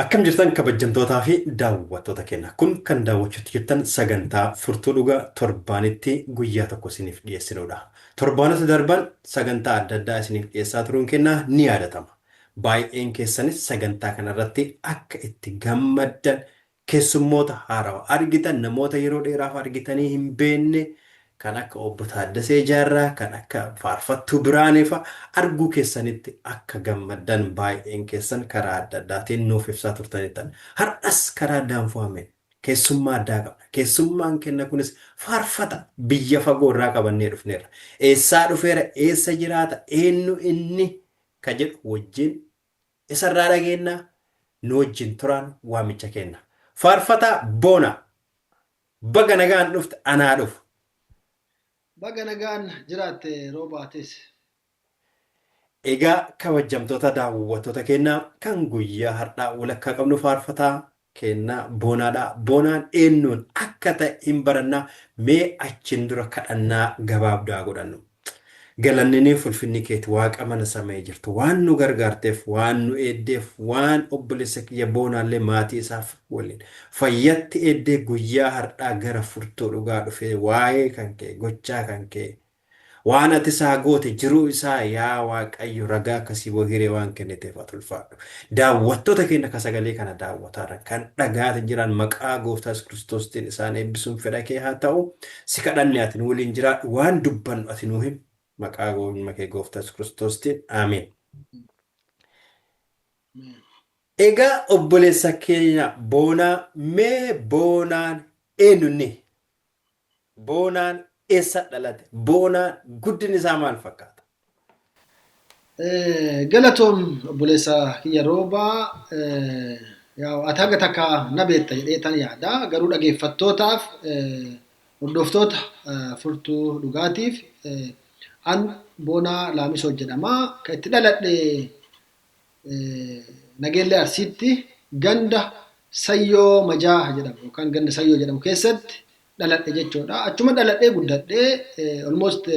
Akkam jirtan kabajamtootaa fi daawwattoota keenya. Kun kan daawwachuutti jirtan sagantaa furtuu dhugaa torbaanitti guyyaa tokko isiniif dhiyeessinudha. Torbaanota darban sagantaa adda addaa isiniif dhiyeessaa turuun keenya ni yaadatama. Baay'een keessanis sagantaa kanarratti akka itti gammaddan keessummoota haarawaa argitan namoota yeroo dheeraaf argitanii hin beekne kan akka obbo Taaddasee Jaarraa kan akka Faarfattuu Biraaneefa arguu keessanitti akka gammaddan baay'een keessan karaa adda addaatiin nuuf ibsaa turtanittan. Har'as karaa addaan fo'ameen keessummaa addaa qabna. Keessummaan keenya kunis faarfata biyya fagoo irraa qabannee dhufneerra. Eessaa dhufeera? Eessa jiraata? Eenyu inni? Ka jedhu wajjin isarraa dhageenyaa nu wajjin turaan waamicha kenna. Faarfata Boonaa baga nagaan dhufte anaa dhufu. Baga nagaan jiraatte roobaatis. Egaa kabajamtoota daawwattoota keenyaa kan guyyaa har'aa walakkaa qabnu faarfataa kennaa Boonaadha. Boonaan eenyuun akka ta'e hin barannaa mee achiin dura kadhannaa gabaabdaa godhannu. Galanni ulfinni keeti waaqa mana samii jirtu waan nu gargaarteef waan nu eeddeef waan obboleessa kiyya Boonaallee maatii isaaf waliin fayyatti eeddee guyyaa har'aa gara furtuu dhugaa dhufee waa'ee kan kee gochaa kan kee waan ati isaa goote jiruu isaa yaa waaqayyo ragaa akkasii bohiree waan kenniteef ati ulfaadhu. Daawwattoota keenya ka sagalee kana daawwataarra kan dhagaate jiran maqaa gooftaa Kiristoostiin isaan eebbisuun fedha kee haa ta'u si kadhanne ati nu waliin jiraadhu waan dubbannu ati nuu himu. Maqaa gooftaa Kiristoostiin Ameen. Egaa obboleessa keenya Boonaa mee Boonaan eenyunni? Boonaan eessa dhalate? Boonaan guddinni isaa maal fakkaata? Galatoom obboleessa kiyya roobaa ati hanga takka na beekta jedhee tan yaada. Garuu dhageeffattootaaf hordoftoota furtuu dhugaatiif an Boonaa Laamisoo jedhama. Kan itti dhaladhe Nageellee Arsiitti ganda Sayyoo Majaa jedhamu yookaan ganda Sayyoo jedhamu keessatti dhaladhe jechuudha. Achuma dhaladhee guddadhee almost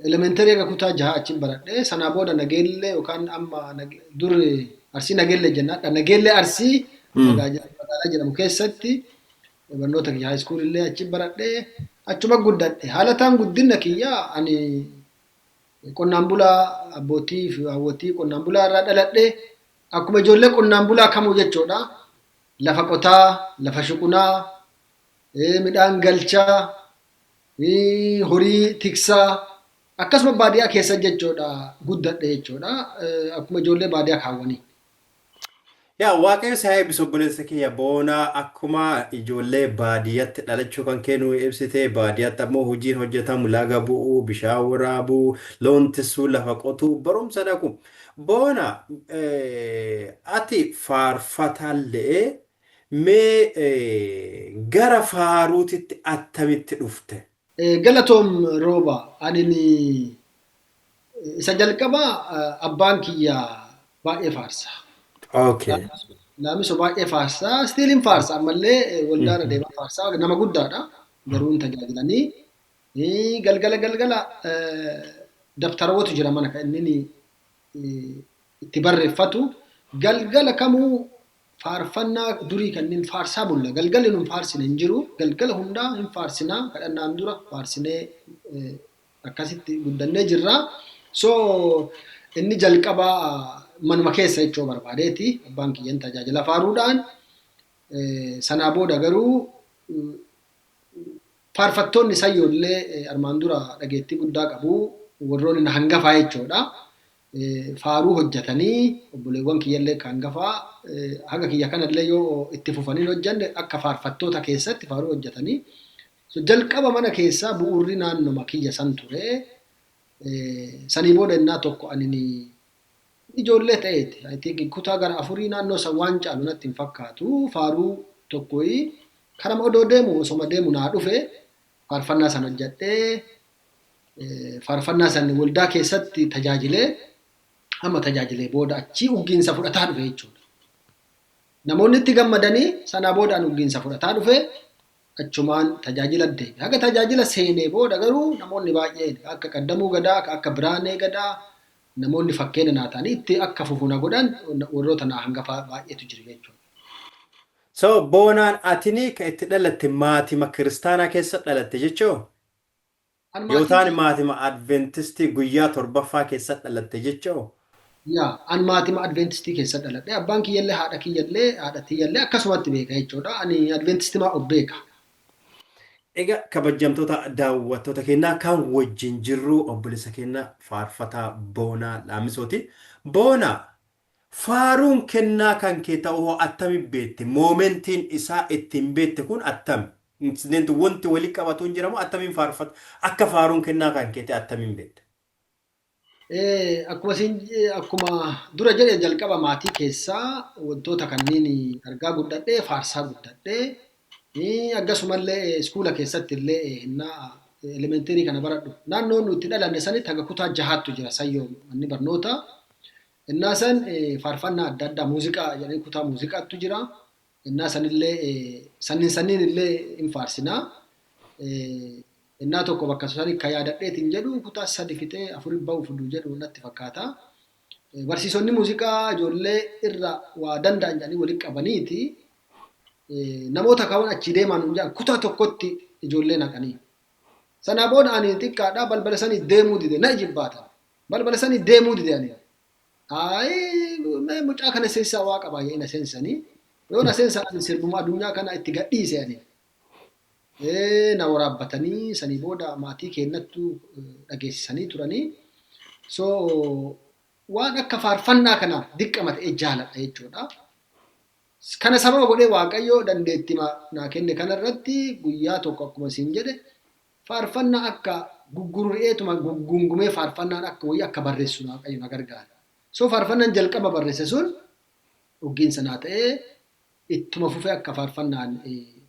elementary eega kutaa 6 achiin baradhee sanaa booda Nageellee yookaan amma dur Arsii Nageellee jennaadha. Nageellee Arsii magaalaa jedhamu keessatti barnoota kiyya high school illee achiin baradhee achuma guddadhe. Haalataan guddina kiyya ani qonnaan bulaa abbootii fi hawwatii qonnaan bulaa irraa dhaladhe akkuma ijoollee qonnaan bulaa kamuu jechuudha. Lafa qotaa, lafa shuqunaa, midhaan galchaa, horii tiksaa akkasuma baadiyyaa keessa jechuudha guddadhe jechuudha. Akkuma ijoollee baadiyyaa kaawwanii. Yaa waaqayyo si haa eebbisu obboleessa kiyya Boonaa akkuma ijoollee baadiyyaatti dhalachuu kan kennu ibsite baadiyyaatti ammoo hojiin hojjetamu laga bu'uu, bishaan waraabuu, loon tissuu, lafa qotuu, barumsa dhaqu. Boonaa ati faarfataallee mee gara faaruutitti attamitti dhufte? Galatoom rooba ani isa jalqabaa abbaan kiyya baay'ee faarsa. Okay. Laamisoo baay'ee faarsaa stiiliin faarsa ammallee waldaara deemaa faarsaa nama guddaadha garuu hin tajaajilanii galgala dabtaroota jira mana kan inni itti barreeffatu galgala kamuu faarfannaa durii kanneen faarsaa bulla galgalli nun faarsine hin jiru galgala hundaa hin faarsinaa kadhannaan dura faarsinee akkasitti guddannee jirra so inni jalqabaa manuma keessa jechuu barbaadeeti abbaan kiyyan tajaajila faaruudhaan sanaa booda garuu faarfattoonni sayyoollee armaan dura dhageettii guddaa qabu warroonni hangafaa jechuudha faaruu hojjetanii obboleewwan kiyyallee kan hangafaa haga kiyya kanallee yoo itti fufanii hojjanne akka faarfattoota keessatti faaruu hojjetanii so jalqaba mana keessaa bu'uurri naannoma kiyya san ture sanii booda innaa tokko ani ijoollee ta'eeti. I think kutaa gara afurii naannoo san waan caalu natti hin fakkaatu. Faaruu tokkoyi karama odoo deemu osoma deemu naa dhufe faarfannaa san hojjedhee faarfannaa san waldaa keessatti tajaajilee amma tajaajilee booda achii uggiinsa fudhataa dhufe jechuudha. Namoonni itti gammadanii sanaa boodaan uggiinsa fudhataa dhufe achumaan tajaajila deeme. Haga tajaajila seenee booda garuu namoonni baay'een akka Qaddamuu Gadaa, akka Biraanee Gadaa namoonni fakkeenya naa ta'anii itti akka fufu na godhan warroota naa hangafaa baay'eetu jiru jechuudha. So boonaan atini kan itti dhalatte maatima kiristaanaa keessa dhalatte jechoo? An Yoo maatii taane kiyya maatima adventistii guyyaa torbaffaa keessa dhalatte jechoo? an maatima adventistii keessa dhaladhe abbaan kiyyallee haadha kiyyallee akkasumatti beeka jechuudha. Ani adventistimaa of beeka. Egaa kabajamtoota daawwattoota keenyaa kan wajjin jirru obboleessa keenya faarfataa Boonaa Laamisooti. Boonaa faaruun kennaa kan kee ta'uu attamiin beekte? Moomentiin isaa ittiin beekte kun attami? Insidentii wanti walii qabatu hin jiramu attamiin faarfata? Akka faaruun kennaa kan kee ta'e attamiin beekte? Akkuma dura jedhe jalqaba maatii keessaa wantoota kanneen argaa guddadhee faarsaa guddadhee akkasumallee iskuula keessatti illee elementarii kana baradhu naannoo nuti dhalanne sanitti haga kutaa 6tu jira sayyoo manni barnoota innaa san faarfannaa adda addaa muuziqaa jedhee kutaa muuziqaatu jira innaa sanillee sanniin illee hin faarsinaa innaa tokko bakka sanii ka yaadadheetiin jedhu kutaa 3 fixee 4 ba'u fudu jedhu natti fakkaata barsiisonni muuziqaa ijoollee irra waa danda'an jedhanii walitti qabaniiti namoota kaawwan achi deeman hundaan kutaa tokkotti ijoollee naqanii. Sana booda ani xiqqaadhaa balbala sanii deemuu dide na ijibbaata. Balbala sanii deemuu dide ani. Mucaa kana seensaa waa qabaa na seensanii. Yoo na seensaa sirbuma addunyaa kana itti gadhiise ani. Na waraabbatanii sanii booda maatii keenyattu dhageessisanii turanii. So waan akka faarfannaa kana diqqama ta'e jaaladha jechuudha. Kana sababa godhee Waaqayyoo dandeettii naa kenne kanarratti guyyaa tokko akkuma isin jedhe faarfannaa akka guggureetuma gungumee faarfannaan akka wayii akka barreessu Waaqayyo na gargaara. So faarfannaan jalqaba barreesse sun ogeessa naa ta'ee ittuma fufee akka faarfannaan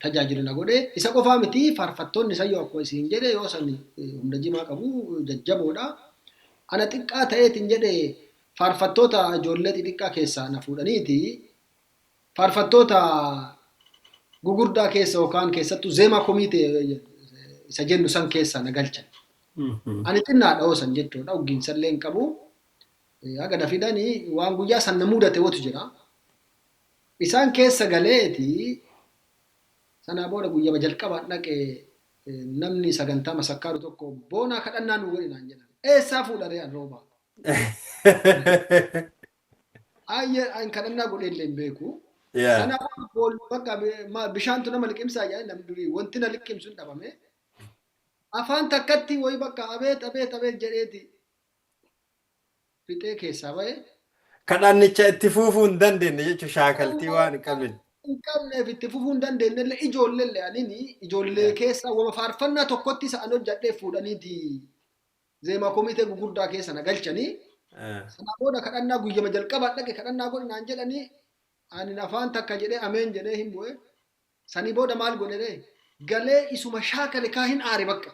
tajaajilu na godhee isa qofaa miti faarfattoonni isayyoo akkuma isin jedhe yoo san humna jimaa qabu jajjaboodha. Ana xiqqaa ta'eetiin jedhe faarfattoota ijoollee xixiqqaa keessaa na fuudhaniiti. Faarfattoota gugurdaa keessa yookaan keessattuu zeemaa komiitee isa jennu san keessa na galchan. Ani xinnaadha oosan jechuudha ogeessallee hin qabu. Haga dafidanii waan guyyaa san na mudate wotu jira. Isaan keessa galeeti sanaa booda guyyaa jalqabaan dhaqee namni sagantaa masakkaaru tokko Boonaa kadhannaa nu godhinaan jedhan. Eessaa fuudharee an roobaa? An kadhannaa godheellee hin beeku. Sana bakka bishaantu nama liqimsaa jedhan namni durii wanti na liqimsu hin dhabame. Afaan takkatti wayi bakka abeet jedheeti fixee keessaa ba'e. Kadhannicha itti fufuu hin dandeenye jechuun shaakaltii waan hin qabne. Hin qabneef itti fufuu hin dandeenye illee ijoollee anini ijoollee keessaa wama faarfannaa tokkotti isaan hojjadhee fuudhaniiti zeemaa komitee gugurdaa keessa na galchanii. Sana booda kadhannaa guyyama jalqabaa dhaqe kadhannaa godhinaan jedhanii ani afaan takka jedhee ameen jedhee hin bu'e. Sanii booda maal godhee galee isuma shaakale kaa hin aare bakka.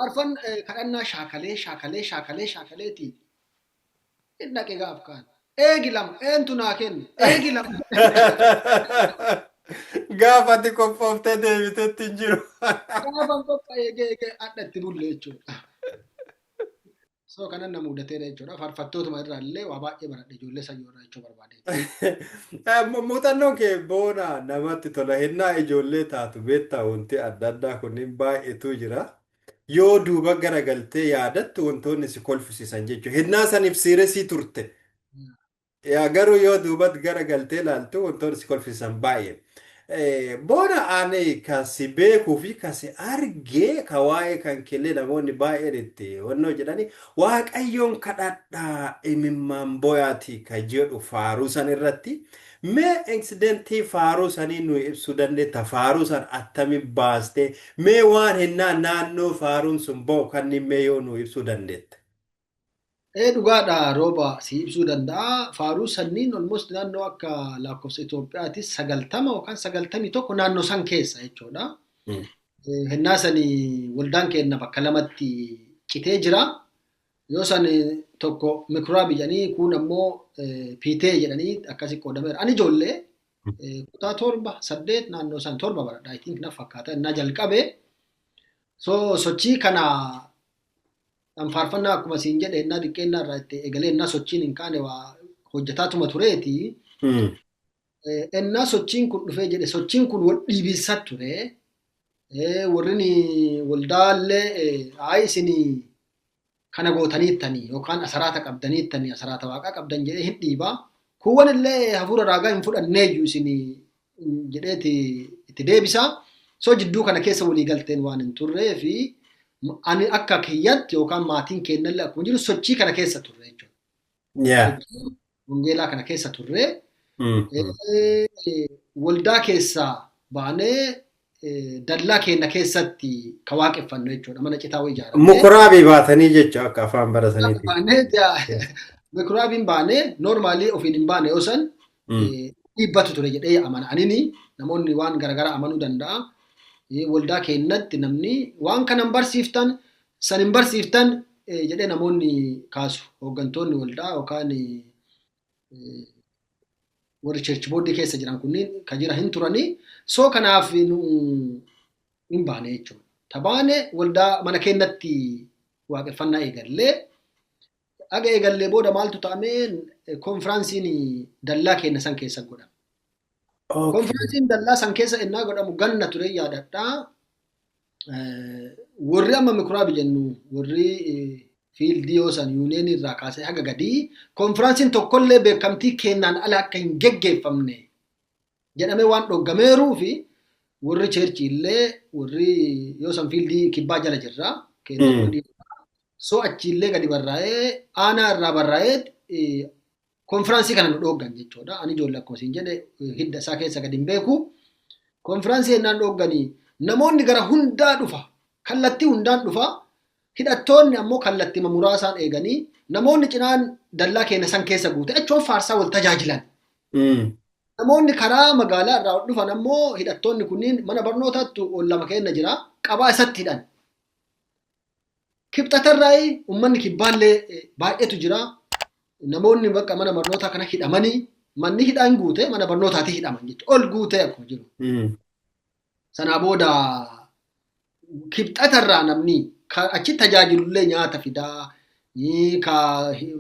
Arfan kadhannaa shaakaleeti. Hin dhaqe gaaf kaan. Eegi lama eentu naa kenne eegi lama. Gaafatti qophooftee deebiteetti hin jiru. Gaafan qopha eegee adda itti bulle jechuudha. So kanan na mudatee jechuudha. Faarfattootuma irraa illee waa baay'ee baradhe ijoollee sayyoo irraa jechuu barbaade. Muuxannoon kee Boonaa namatti tola. Hennaa ijoollee taatu beektaa wanti adda addaa kunniin baay'eetu jira. Yoo duuba garagaltee yaadattu wantoonni si kolfisiisan jechuudha. Hennaa saniif siiresii turte. Garuu yoo duubatti garagaltee ilaaltu wantoonni si kolfisiisan baay'ee. Boona ani kasi beekuu fi kasi argee ka waa'ee kan kelle namoonni baay'een itti wannoo jedhani Waaqayyoon kadhadhaa imimmaan boyaati ka jedhu faaruu san irratti mee insidentii faaruu sanii nu ibsuu dandeetta faaruu san attami baastee mee waan hennaa naannoo faaruun sun bo'u kanneen mee yoo nu ibsuu dandeetta. Dhugaadha rooba si ibsuu danda'a. Faaruu sanniin almost naannoo akka lakkoofsa Itoophiyaatti 90 yookaan 91 naannoo san keessa jechuudha. Hennaa sanii waldaan keenya bakka lamatti citee jira. Yoo san tokko mikraa biyyanii kun ammoo piitee jedhanii akkasii qoodameera. Ani ijoollee kutaa 7 naannoo san 7 baradha. I think na fakkaata innaa jalqabe. So sochii kana an faarfannaa akkuma siin jedhe innaa diqqeennaa irraa itti egalee innaa sochiin hin kaane waa hojjetaatuma tureeti. Innaa sochiin kun dhufee jedhe sochiin kun wal dhiibisat ture. Warrin waldaallee isin kana gootaniittanii yookaan asaraata qabdaniittanii asaraata waaqaa qabdan jedhee hin dhiibaa. Kuwwan illee hafuura raagaa hin fudhanneeyyuu isin jedheeti itti deebisaa. So jidduu kana keessa walii galteen waan hin turree fi ani akka kiyyatti yookaan maatiin kennallee akkuma jiru sochii kana keessa turre jechuudha. Wangeelaa kana keessa turre. Waldaa keessaa baanee dallaa keenya keessatti ka waaqeffannu jechuudha. Mana citaa wayii ijaarame. Mukuraabii baatanii jechuudha akka afaan barataniiti. Mukuraabiin baanee noormaalii ofiin hin baane yoo san dhiibbatu ture jedhee amana. Anini namoonni waan garaagaraa amanuu danda'a. Waldaa keenyatti namni waan kana hin barsiiftan san hin barsiiftan jedhee namoonni kaasu. Hooggantoonni waldaa yookaan warri church board keessa jiran kunniin kan jira hin turanii. So kanaaf hin baane jechuudha. Tabaane waldaa mana keenyatti waaqeffannaa eegallee. Aga eegallee booda maaltu ta'ameen konfiraansiin dallaa keenya san keessa godhama. Konfiraansiin dallaa san keessa innaa godhamu ganna ture yaadadhaa. Warri amma mikuraabi jennu warri fiildii yoo san yuuneen irraa kaasee haga gadii konfiraansiin tokkollee beekamtii kennaan ala akka hin geggeeffamne jedhamee waan dhoggameeruu fi warri cheerchii illee warri yoo san fiildii kibbaa jala jirra. So achiillee gadi barraa'ee aanaa irraa barraa'ee konfiraansii kana nu dhooggan jechuudha. Ani ijoollee akkuma isin jedhe hidda isaa keessa gadi hin beeku. Konfiraansii ennaan dhoogganii namoonni gara hundaa dhufa. Kallattii hundaan dhufa. Hidhattoonni ammoo kallattii muraasaan eeganii namoonni cinaan dallaa keenya san keessa guute achoon faarsaa wal tajaajilan. Namoonni karaa magaalaa irraa dhufan ammoo hidhattoonni kunniin mana barnootaatti lama keenya jira. Qabaa isatti hidhan. Kibxatarraa uummanni kibbaallee baay'eetu jira. Namoonni bakka mana barnootaa kana hidhamanii manni hidhaan guute mana barnootaatii hidhaman jechuudha. Ol guutee akkuma jiru. Sanaa booda kibxatarraa namni achi tajaajilullee nyaata fidaa. Ka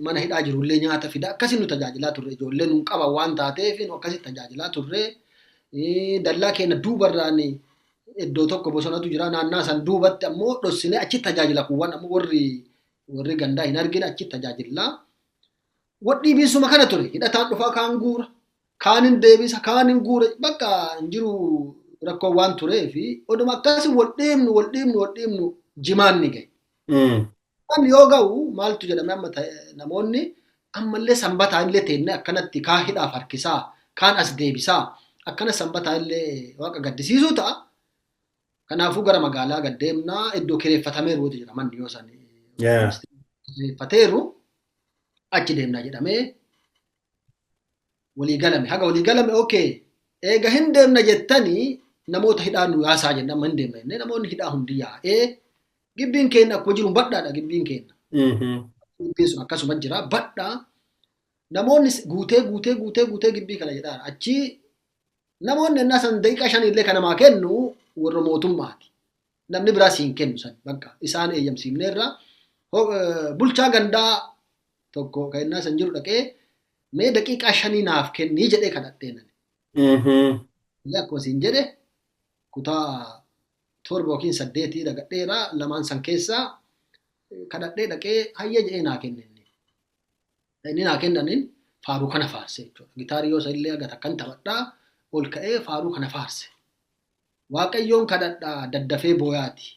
mana hidhaa jirullee nyaata fidaa. Akkasiin nu tajaajilaa turre ijoollee nuun qaban waan taateef akkasiin tajaajilaa turre. Dallaa keenya duubarraan iddoo tokko bosonatu jira naannaa san duubatti ammoo dhossinee achi tajaajila kuwwan ammoo warri gandaa hin argine achi tajaajillaa. Wadhii biisuma kana ture hidhataan dhufaa kaan guura kaan hin deebisa kaan hin guura bakka hin jiru rakkoo waan tureefi oduma akkasii wal dhiibnu jimaan ni gahe. Waan yoo ga'u maaltu jedhame amma namoonni ammallee sanbataa illee teennee akkanatti kaa hidhaaf harkisaa kaan as deebisaa akkana sanbataa illee waaqa gaddisiisuu ta'a. Kanaafuu gara magaalaa gaddeemnaa iddoo kireeffatameeru jira manni yoo san kireeffateeru achi deemnaa jedhamee walii galame. Haga walii galame okay eega hin deemna jettanii namoota hidhaa nu yaasaa jenna amma hin deemna jennee namoonni hidhaa hundi yaa'ee gibbiin keenya akkuma jiru badhaadha gibbiin keenya. Gibbiin sun akkasuma jira badhaa namoonni guutee gibbii kana jedhaa achi namoonni ennaa san daqiiqaa 5 illee kanamaa kennu warra mootummaati. Namni biraa siin kennu san bakka isaan eeyyamsiifneerra bulchaa gandaa tokko kan innaa san jiru dhaqee mee daqiiqaa 5 naaf kennii jedhee kadhadheenan. Akkuma siin jedhe kutaa 7 yookiin 8 dhagadheera lamaan san keessaa kadhadhee dhaqee hayya jedhee naa kennenne. Inni naa kennanin faaruu kana faarse jechuudha. Gitaarii yoo illee agata kan taphadhaa ol ka'ee faaruu kana faarse. Waaqayyoon kadhadhaa daddafee booyaati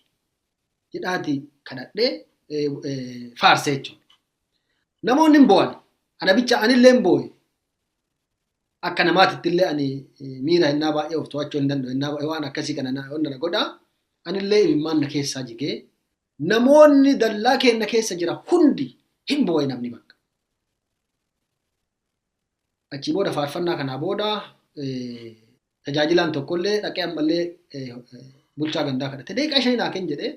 jedhaati kadhadhee faarse jechuudha. Namoonni hin boo'an ana bicha anillee hin boo'e akka namaatitti illee ani miira innaa baay'ee of to'achuu hin danda'u innaa baay'ee waan akkasii kana na godhaa anillee imimmaan na keessaa jigee namoonni dallaa keenya keessa jira hundi hin boo'e namni bakka. Achii booda faarfannaa kanaa booda tajaajilaan tokkollee dhaqee ammallee bulchaa gandaa kadhate daqiiqaa 5 naa kenni jedhee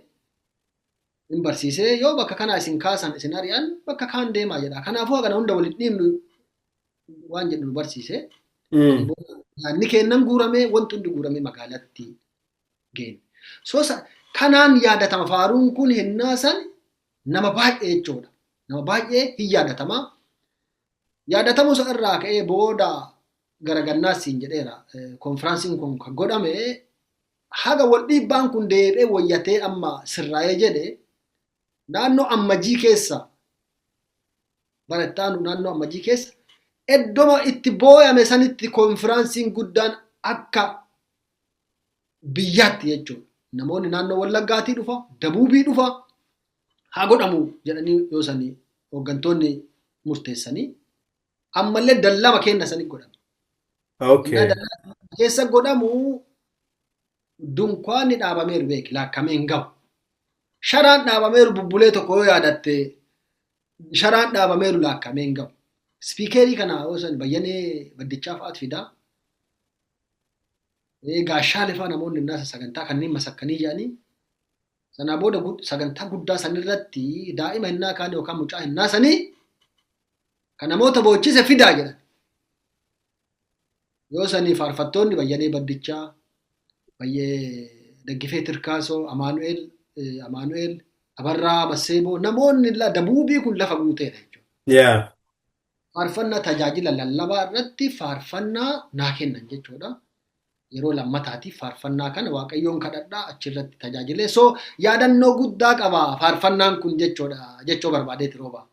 hin barsiisee yoo bakka kana isin kaasan isin ari'an bakka kaan deemaa jedha. Kanaafuu kana hunda waliin dhiibnu waan jedhu barsiisee. Nyaanni kennan guuramee wanti hundi guuramee magaalatti geenne. So kanaan yaadatama faaruun kun hennaa san nama baay'ee jechuudha. Nama baay'ee hin yaadatamaa. Yaadatamuu isa irraa ka'ee booda garagannaas siin jedheera. Konfiraansiin kun kan godhame haga wal dhiibbaan kun deebi'ee wayyatee amma sirraa'ee jedhe naannoo ammajii keessa barattaanu naannoo ammajii keessa iddoo itti booyame sanitti konfiraansiin guddaan akka biyyaatti jechuudha. Namoonni naannoo Wallaggaatii dhufa, Dabuubii dhufa haa godhamu jedhanii yoo sanii hooggantoonni murteessanii ammallee dallama kenna sanii godhama. Okay. Keessa godhamu dunkaanni dhaabameeru beeki laakkamee hin gahu. Sharaan dhaabameeru bubbulee tokko yoo yaadatte sharaan dhaabameeru laakkamee hin gahu. Spiikerii kana yoo san bayyanee baddichaa fa'aat fidaa. Gaashaalee fa'aa namoonni naasa sagantaa kanneen masakkanii jedhanii sanaa booda sagantaa guddaa sanirratti daa'ima hinnaa kaanii yookaan mucaa hinnaa sanii kan namoota boochise fidaa jedhan. Yoo sanii faarfattoonni bayyanee baddichaa, bayyee Daggifee Tirkaasoo, Amaanu'eel, Abarraa Masseeboo namoonni Dabuubii kun lafa guuteedha jechuudha. Yeah. Faarfannaa tajaajila lallabaa irratti faarfannaa naa kennan jechuudha. Yeroo lammataatiif faarfannaa kana Waaqayyoon kadhadhaa achirratti tajaajilee. So yaadannoo guddaa qaba faarfannaan kun jechuudha jechuu barbaadeeti rooba.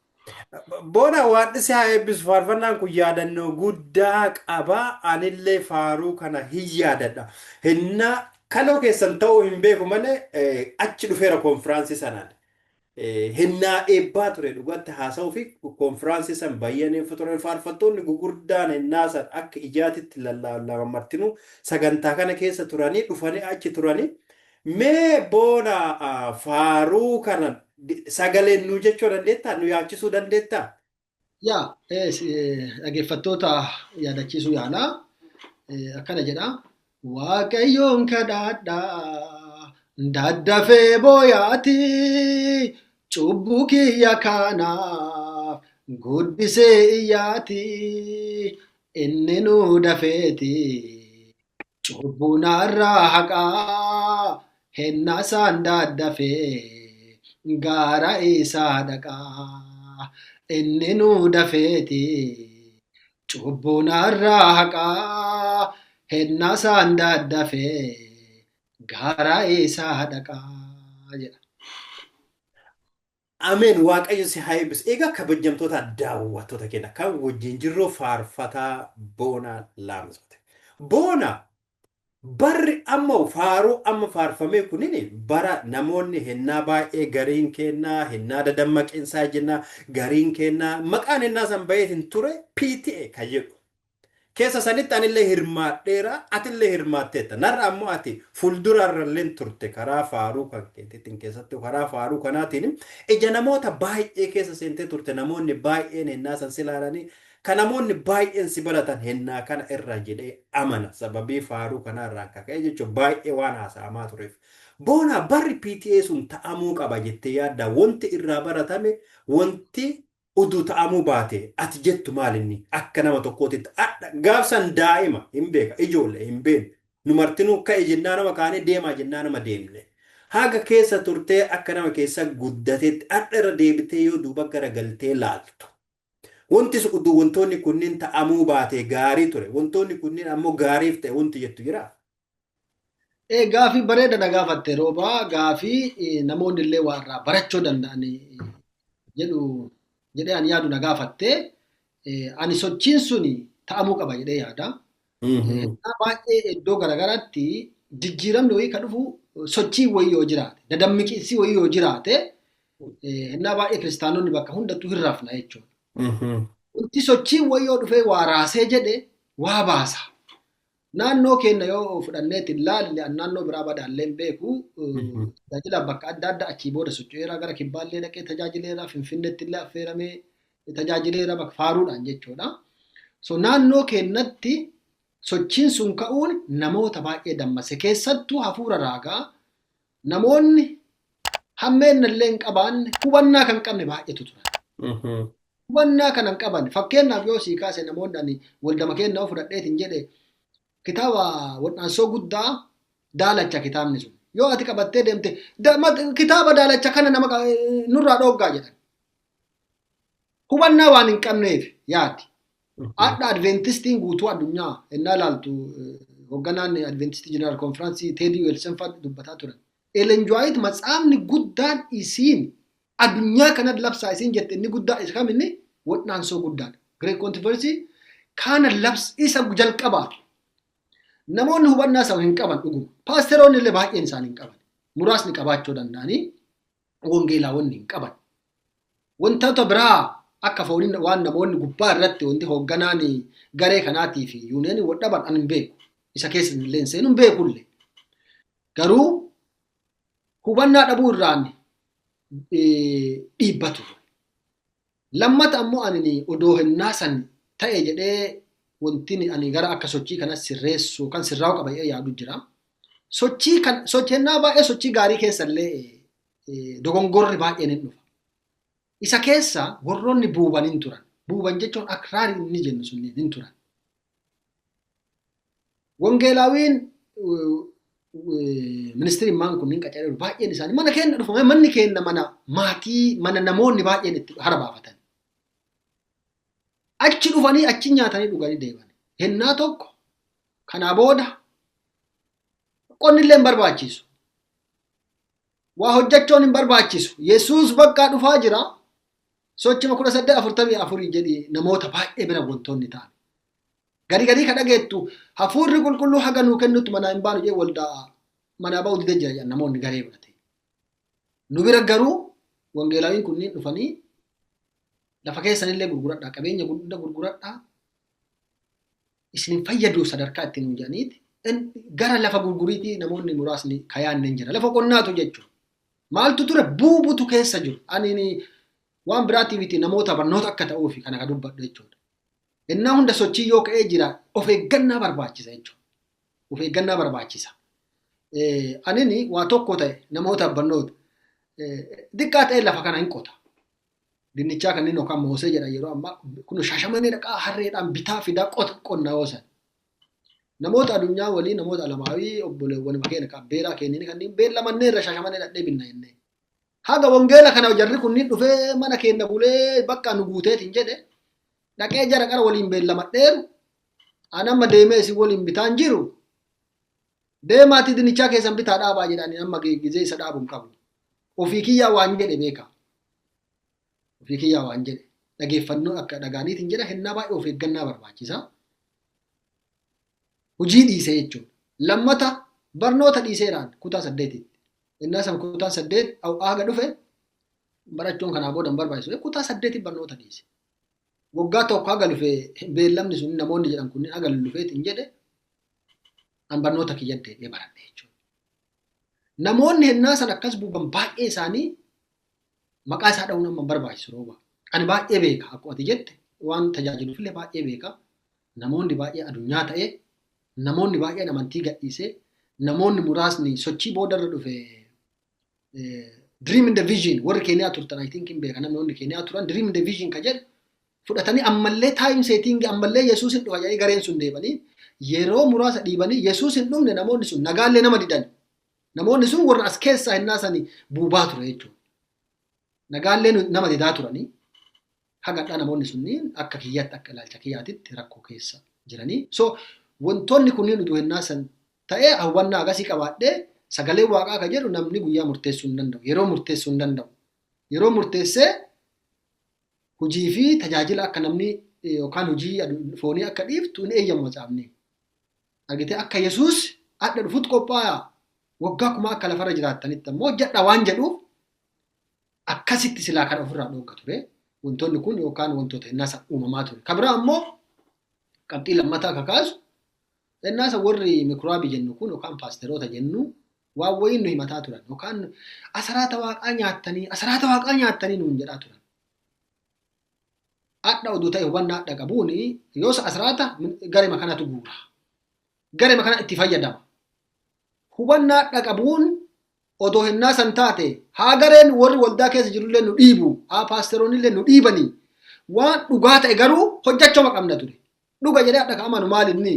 Boona waadhisi haa eebbisu faarfannaan kun yaadannoo guddaa qaba. Anillee faaruu kana hin yaadadha. Hinna kaloo keessan ta'uu hin beeku malee achi dhufeera konfiraansii sanaan. Hinnaa eebbaa ture dhugatti haasa'uu fi konfiraansii san bayyaneef ture faarfattoonni gugurdaan hinnaa san akka ijaatitti lallamartinu sagantaa kana keessa turanii dhufanii achi turanii mee boona faaruu kana sagaleen nu jechuu dandeettaa nu yaachisuu dandeettaa? Yaa dhaggeeffattoota yaadachiisuu yaalaa akkana jedha. Waaqayyoon kadhadhaa daddafee booyaati cubbuu kiyya kanaaf guddisee iyyaati inni nu dafeeti cubbuu narraa haqaa hennaa isaan daddafee gaara isaa dhaqaa inni nu dafeeti cubbuu narraa haqaa hennaa isaan daddafee gaara isaa dhaqaa jedha. Ameen Waaqayyo si haa eebbisu. Egaa kabajamtoota daawwattoota keenya kan wajjin jirru faarfataa Boonaa Laamsooti. Boona barri amma faaruu amma faarfamee kunin bara namoonni hennaa baay'ee gariin kennaa hennaa dadammaqinsaa jennaa gariin kennaa maqaan hennaa san bayeetiin ture PTA kan jedhu. Keessa sanitti anillee hirmaadheera atillee hirmaatteetta. Narra ammoo ati fuuldurarrallee turte karaa faaruu kan keetiin keessatti karaa faaruu kanaatiin ija namoota baay'ee keessa seentee turte namoonni baay'een hennaa san si ilaalanii kan namoonni baay'een si baratan hennaa kana irra jedhee amana sababii faaruu kanarraa akka ka'e jechuun baay'ee waan haasa'amaa tureef. Boona barri PTA sun ta'amuu qaba jettee yaadda wanti irraa baratame wanti uduu ta'amuu baate ati jettu maalinni akka nama tokkootitti gaafsan daa'ima hin beeka ijoollee hin beekne nu martinuu ka'e jennaa nama kaanee deemaa jennaa nama deemne haga keessa turtee akka nama keessa guddateetti adda irra deebitee yoo duuba garagaltee laaltu wanti uduu wantoonni kunniin ta'amuu baate gaarii ture wantoonni kunniin ammoo gaariif ta'e wanti jettu jira. Gaafii bareeda na gaafatte roobaa gaafii namoonni illee waa irraa barachuu danda'an jedhu. Jedhee ani yaadu na gaafattee ani sochiin suni ta'amuu qaba jedhee yaada. Baay'ee iddoo garaagaraatti jijjiiramni wayii kan dhufu sochii wayii yoo jiraate dadammiqinsi wayii yoo jiraate innaa baay'ee kiristaanonni bakka hundattuu hin rafna jechuudha. Wanti sochiin wayii yoo dhufee waa raasee jedhe waa baasa. Naannoo keenya yoo fudhanneetti ilaalle naannoo biraa badaallee hin beeku tajaajila bakka adda addaa achii booda socho'eera gara kibbaallee dhaqee tajaajileera finfinneetti illee affeeramee tajaajileera bakka faaruudhaan jechuudha. So naannoo keenyatti sochiin sun ka'uun namoota baay'ee dammase keessattuu hafuura raagaa namoonni hammeenna illee hin qabaanne hubannaa kan qabne baay'eetu tura. Hubannaa kan hin qabanne fakkeenyaaf yoo sii kaase namoonni waldama keenyaa fudhadheetiin jedhe kitaaba wal'aansoo guddaa daalacha kitaabni sun yoo ati qabattee deemte kitaaba daalacha kana nama nurraa dhooggaa jedhan. Hubannaa waan hin qabneef yaati. Adda Adventistiin guutuu addunyaa ennaa ilaaltu hoogganaan Adventistii Jeneraal Konfiraansii Teedii Weelsenfaa dubbataa turan. Ellen G. White matsaafni guddaan isiin addunyaa kanatti labsaa isiin jette inni guddaa isa kaminni wadhaansoo guddaadha. Great Controversy kana isa jalqabaa. Namoonni hubannaa isaa hin qaban dhuguma. Paasteroonni illee baay'een isaanii hin qaban. Muraasni qabaachuu danda'anii wangeelaawwanni hin qaban. Wantoota biraa akka fooniin waan namoonni gubbaa irratti wanti hoogganaan garee kanaatii fi yuuneenii wadhaban an hin beeku. Isa keessa illee seenuu hin beekullee. Garuu hubannaa dhabuu irraan dhiibbatu. Lammata ammoo ani odoo hinnaa san ta'e jedhee wanti ani gara akka sochii kanas sirreessu kan sirraa'u qaba yaadu jira. Sochiinnaa baay'ee sochii gaarii keessa illee dogongorri baay'een hin dhufa. Isa keessa warroonni buuban hin turan. Buuban jechuun akraarii inni jennu sun hin turan. Wangeelaawiin ministeerri maan kunniin qacareeru baay'een isaanii mana keenya dhufa. Manni keenya mana maatii mana namoonni baay'een itti hara baafatan. Achi dhufanii achi nyaatanii dhuganii deeman. Hennaa tokko kanaa booda qonni illee hin barbaachisu. Waa hojjechuun hin barbaachisu. Yesuus bakka dhufaa jira. Sochima 1844 jedhi namoota baay'ee bira wantoonni ta'an. Gadi ka dhageettu hafuurri qulqulluu haga nuu kennutti manaa hin baanu jee waldaa manaa ba'uu didee jira namoonni garee birate. Nu bira garuu wangeelaawiin kunniin dhufanii lafa keessanillee gurguradhaa qabeenya guddaa gurguradhaa isin fayyadu sadarkaa ittiin nu jedhaniiti gara lafa gurguriitii namoonni muraasni kayaanne hin jira. Lafa qonnaatu jechuudha. Maaltu ture buubutu keessa jiru. Ani waan biraatiifiti namoota barnoota akka ta'uufi kana ka dubbadhu jechuudha. Innaa hunda sochii yoo ka'ee jira of eeggannaa barbaachisa jechuudha. Of eeggannaa barbaachisa. Anini waa tokko ta'e namoota barnoota xiqqaa ta'e lafa kana hin qota. Dinnichaa kanneen yookaan moosee jedhan yeroo ammaa kun Shaashamannee dhaqaa harreedhaan bitaa fidaa qonna oosan. Namoota addunyaa walii namoota alamaawii obboleewwan keenya kan beeraa keenyanii kanneen beellamannee irra Shaashamannee dhadhee binna jennee. Haga wangeela kana jarri kunniin dhufee mana keenya bulee bakka nu guuteetiin jedhe dhaqee jara qara waliin beellamadheeru anamma deemee isin waliin bitaan jiru deemaatii dinnichaa keessan bitaa dhaabaa jedhanii amma gizee isa dhaabuun qabu. Ofii kiyyaa waan jedhe beeka. Ofii kiyyaa waan jedhe dhageeffannoo akka dhagaaniitiin jedha hennaa baay'ee of eeggannaa barbaachisa. Hujii dhiisee jechuudha. Lammata barnoota dhiiseeraan kutaa 8tti. Innaa san kutaa 8 haga dhufe barachuun kanaa booda hin barbaachisu. Kutaa 8 barnoota dhiise. Waggaa tokko haga dhufe beellamni sun namoonni jedhan kunniin haga dhufeetiin jedhe an barnoota kiyyaddee baradhe jechuudha. Namoonni hennaa san akkas buuban baay'ee isaanii maqaa isaa dha'uun amma barbaachisu rooba. Ani baay'ee beeka akkuma ati jette waan tajaajiluufillee baay'ee beeka. Namoonni baay'ee addunyaa ta'ee namoonni baay'een amantii gadhiisee namoonni muraasni sochii boodarra dhufe dream in the vision warri Keeniyaa turtan I think hin beeka namoonni Keeniyaa turan dream in the vision ka jedhu fudhatanii ammallee time setting ammallee Yesuus hin dhufa jedhanii gareen sun deebanii yeroo muraasa dhiibanii Yesuus hin dhumne namoonni sun nagaallee nama didan. Namoonni sun warra as keessaa hennaa sanii buubaa ture jechuudha. Nagaallee nama didaa turanii hagadhaa namoonni sunniin akka kiyyaatti akka ilaalcha kiyyaatitti rakkoo keessa jiranii. So wantoonni kunniin utuu hennaa san ta'ee hawwannaa agasii qabaadhee sagalee waaqaa ka jedhu namni guyyaa murteessuu hin danda'u. Yeroo murteessuu hin danda'u. Yeroo murteessee hujii fi tajaajila akka namni yookaan hujii foonii akka dhiiftu hin eeyyamu macaafni. Argitee akka Yesuus adda dhufutti qophaa'a. Waggaa kuma akka lafarra jiraattanitti ammoo hojjedha waan jedhuuf akkasitti silaa kan ofirraa dhoogga ture. Wantoonni kun yookaan wantoota hinnaasa uumamaa ture. Kabira ammoo qabxii lammataa kakaasu hinnaasa warri mikuraabii jennu kun yookaan paasteroota jennu waan wayiin nu himataa turan yookaan asaraata waaqaa nyaattanii nuun jedhaa turan. Adda oduu ta'e hubannaa adda qabuuni yoos asaraata garema kanatu guura. Garema kana itti fayyadama. Hubannaa adda qabuun odoo hinnaa san taate haa gareen warri waldaa keessa jirullee nu dhiibu haa paasteroonillee nu dhiibanii waan dhugaa ta'e garuu hojjechuu qabna ture. Dhuga jedhee adda ka'amanu maalinni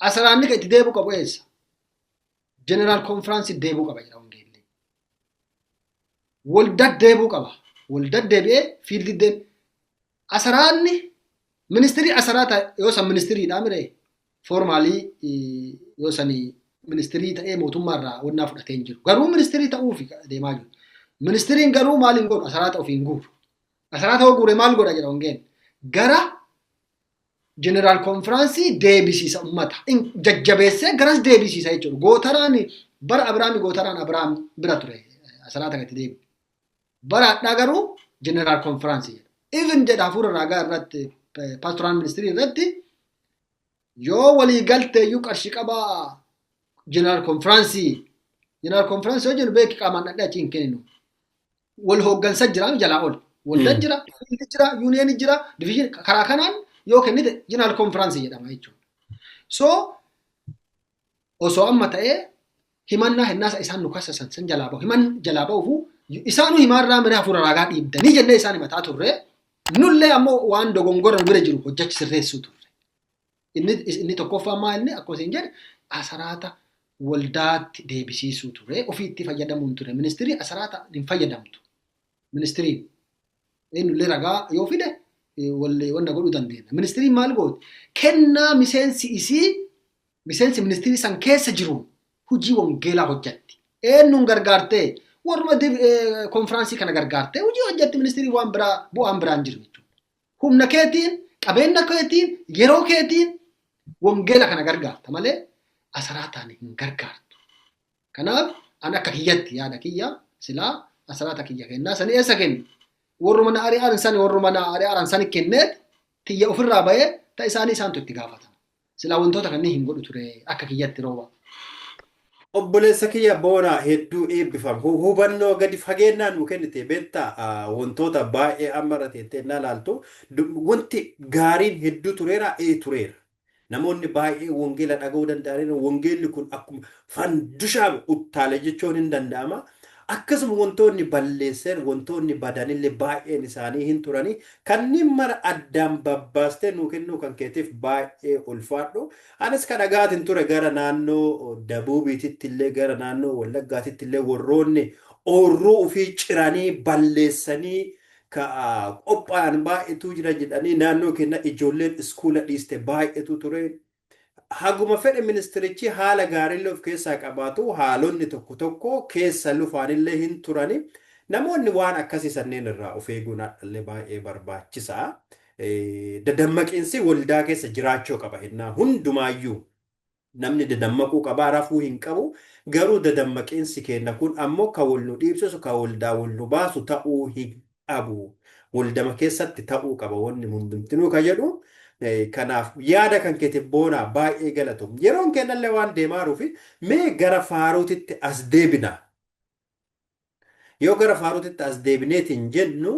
asaraanni ka itti deebi'u qabu eessa? jeneraal konfiraansii deebuu qaba jedha wangeelli. Waldaa deebuu qaba. Waldaa deebi'ee fiildi deebi. Asaraanni ministirii asaraata yoo san ministiriidhaa miree foormaalii yoo sanii ministirii ta'ee mootummaarraa wannaa fudhatee hin jiru. Garuu ministirii ta'uuf deemaa jiru. Ministiriin garuu maal hin godhu asaraata ofii hin guuru. Asaraata yoo guure maal godha jedha wangeelli. Gara jeneraal konfiraansii deebisiisa uummata. Jajjabeessee garas deebisiisa jechuudha. Gootaraan bara Abiraami Gootaraan Abiraam bira ture asaraata gatti deebi. Bara addaa garuu jeneraal konfiraansii jedha. Even jedha hafuura raagaa irratti paastoraan ministirii irratti yoo walii galteeyyuu qarshii qabaa jeneraal konfiraansii yoo jennu beeki qaamaan dhadhee achi hin kenninu. Wal hooggansa jira jalaa ol. Waldaa jira, yuuniyeenii jira, diviizhinii karaa kanaan yoo kennite jeneraal konfiraansii jedhama jechuudha. So osoo amma ta'ee himannaa hinnaasa isaan nu kasasan san jalaa bahu. Himan jalaa bahuufu isaanuu himaarraa miree hafuura raagaa dhiibdanii jennee isaan himataa turre. Nullee ammoo waan dogongora bira jiru hojjechi sirreessuu turre. Inni tokkoffaa maa inni akkasiin jedhe asaraata waldaatti deebisiisuu ture. Ofiitti fayyadamuun ture. Ministirii asaraata hin fayyadamtu. Ministiriin eenyullee ragaa yoo fide wanta godhuu dandeenya. Ministiriin maal gooti? Kennaa miseensi ministirii san keessa jiru hojii wangeelaa hojjetti. Eenyuun gargaartee warra konfiraansii kana gargaartee hojii hojjetti ministirii waan biraa bu'aan biraan jiru jechuudha. Humna keetiin, qabeenya keetiin, yeroo keetiin wangeela kana gargaarta malee asaraataan hin gargaartu. Kanaaf an akka kiyyatti yaada kiyya silaa asaraata kiyya kennaa sani eessa kennu? Warra mana ari'aaran sani kenneet tiyya ofirraa bahee ta isaanii isaantu itti gaafatama. Silaa wantoota kanneen hin godhu ture akka kiyyatti rooba. Obboleessa kiyya boona hedduu eebbifamu. Hubannoo gadi fageenyaan nu kennite beektaa wantoota baay'ee amma teettee na laaltu wanti gaariin hedduu tureera tureera. Namoonni baay'ee wangeela dhaga'uu danda'aniiru. Wangeelli kun akkuma fandishaa uttaale jechuun hin danda'ama. Akkasuma wantoonni balleessan wantoonni badanillee baay'een isaanii hin turani. Kanneen mara addaan babbaastee nuu kennuu kan keetiif baay'ee ulfaadhu. Anis kan dhagaatiin ture gara naannoo Dabuubiititti illee gara naannoo Wallaggaatitti illee warroonni oorruu ofii ciranii balleessanii qophaa'an baay'eetu jira jedhanii naannoo kenna ijoolleen iskuula dhiiste baay'eetu ture. Haguma fedhe ministirichi haala gaariillee of keessaa qabaatu haalonni tokko tokko keessa lufaanillee hin turani. Namoonni waan akkasii sanneen irraa of eeguun illee baay'ee barbaachisaa. Dadammaqiinsi waldaa keessa jiraachuu qaba jennaan hundumaayyuu namni dadammaquu qabaa rafuu hin qabu. Garuu dadammaqiinsi kenna kun ammoo kan wal nu dhiibsisu kan waldaa wal nu baasu ta'uu hin qabu. Waldama keessatti ta'uu qaba wanni hundumtinuu kan jedhu. Kanaaf yaada kan keetiif boonaa baay'ee galatoom. Yeroon kennallee waan deemaa jiruuf mee gara faaruutitti as deebina. Yoo gara faaruutitti as deebineetiin jennu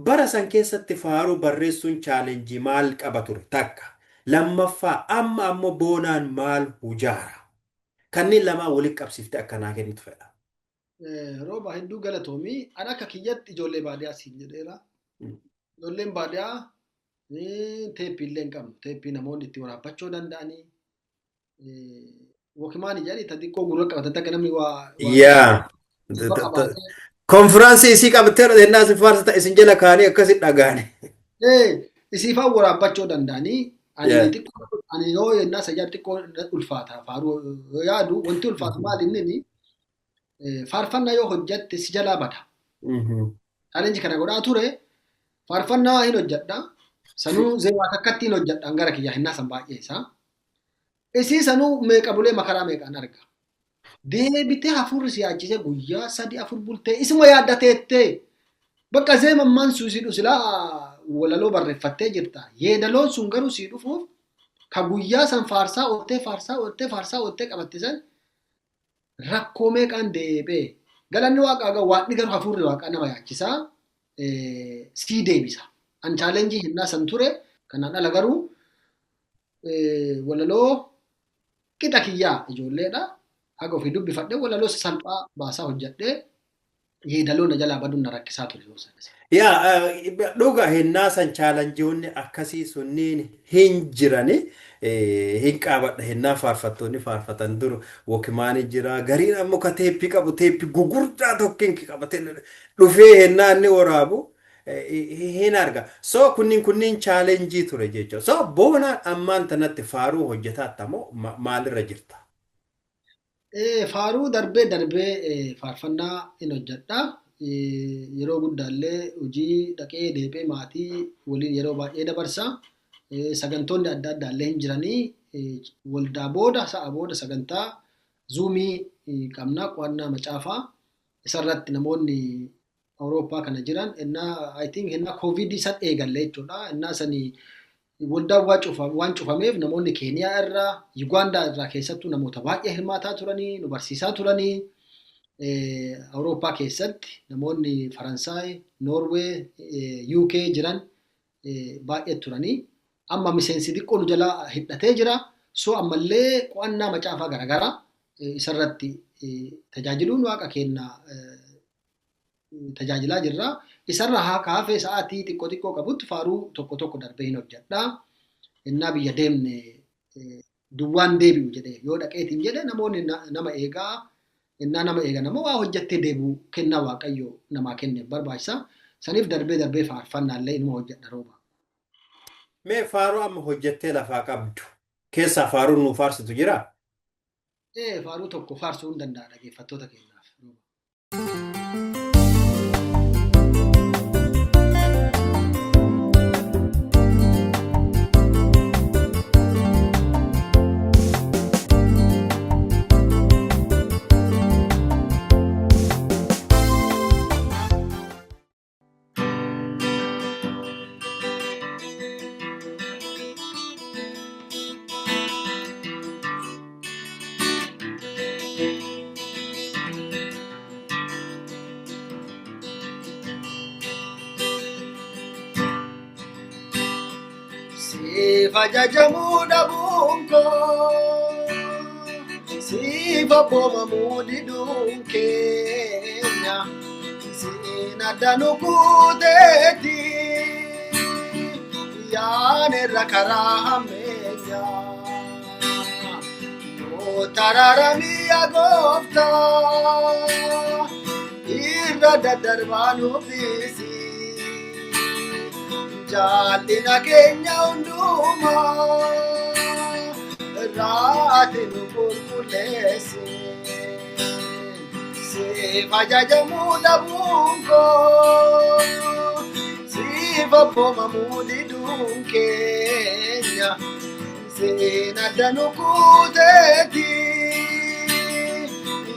bara san keessatti faaruu barreessuun chaalenjii maal qaba ture takka. Lammaffaa amma ammoo boonaan maal hujaara. Kanneen lamaa walitti qabsiifte akkanaa kennitu fedha. Rooba hedduu galatoomii an akka kiyyatti ijoollee baadiyyaa siin jedheera. Ijoolleen baadiyyaa teeppii illee hin qabnu. Teeppii namoonni itti waraabbachuu danda'anii. Wokimaan ijaan xiqqoo gurra qabatan akka namni waa. Yaa. Konfiraansii isii qabattee dhadhennaa isin faarsa isin jala kaanii akkasitti dhagaane. Isiifaan waraabbachuu danda'anii. Ani yoo yennaa sajaa xiqqoo ulfaata faaruu yaadu wanti ulfaatu maal inni faarfannaa yoo hojjatte si jalaa bada. Chaalenjii kana godhaa ture faarfannaa hin hojjedha. Sanuu zeewaa takkatti hin hojjedhaan gara kiyyaa hinnaa san baay'ee isaa. Isii sanuu meeqa bulee makaraa meeqaan arga. Deebitee hafuurri si yaachisee guyyaa 3-4 bultee isuma yaaddateettee bakka zeemammaan suusidhu silaa walaloo barreeffattee jirta. Yeedaloon sun garuu sii dhufuuf ka guyyaa san faarsaa oottee qabatte san rakkoo meeqaan deebee. Galanni waaqaa waaqni garuu hafuurri waaqaa nama yaachisaa sii deebisa. An chaalenjii hinnaa san ture kanaan ala garuu walaloo qixa kiyyaa ijoolleedha. Haga ofii dubbifadhee walaloo salphaa baasaa hojjedhee yeedaloo na jalaa baduun na rakkisaa ture yoo sanis. Yaa dhuga hinnaa san chaalanjiiwwan akkasii sunniin hin jirani. Hin qaabadha hinnaa faarfattoonni faarfatan dur wokimaani jira gariin ammoo ka teeppii qabu teeppii gugurdaa tokkeen qabatee dhufee hinnaa inni waraabu hin arga. So kunniin chaalenjii ture jechuudha. So boonaan ammaan tanatti faaruu hojjetaatti ammoo maalirra jirta? Faaruu darbee faarfannaa hin hojjedha. Yeroo guddaallee hojii dhaqee deebee maatii waliin yeroo baay'ee dabarsa. Sagantoonni adda addaallee hin jiranii. Waldaa booda sa'a booda sagantaa zuumii qabna qo'annaa macaafaa. Isarratti namoonni Awurooppaa kana jiran I think innaa koovidii san eegalle jechuudha. Innaa sanii waldaa waan cufameef namoonni Keeniyaa irraa, Yugaandaa irraa keessattuu namoota baay'ee hirmaataa turanii, nu barsiisaa turanii. Awurooppaa keessatti namoonni Faransaay, Noorwee, UK jiran baay'ee turanii. Amma miseensi xiqqoo nu jalaa hidhatee jira. So ammallee qo'annaa macaafaa garaagaraa isarratti tajaajiluun waaqa kennaa tajaajilaa jirra. Isarra haafee sa'aatii xiqqoo qabutti faaruu tokko darbee hin hojjedha. Innaa biyya deemne duwwaan deebi'u jedhee yoo dhaqeetiin jedhe namoonni nama eegaa. Innaa nama eegan ammoo waa hojjettee deebi'u kennaa waaqayyo namaa kenneef barbaachisa. Saniif darbee faarfannaallee inuma hojjedha rooba. Mee faaruu amma hojjettee lafaa qabdu keessaa faaruun nu faarsitu jiraa? Faaruu tokko faarsuu hin danda'a dhaggeeffattoota keenyaaf. Fajajamu dabunko, sifa poma mudi dunkenya, sinadanu kudeti, yane rakarahamenya, no tararami agofta, irra dadarbanu bisi. Jaalina keenya hundumaa raati nu qulqulleessi. Siif ajajamuu dhabuun koo, siif abboomamuu diduun keenya, siin adda nu kuuteeti,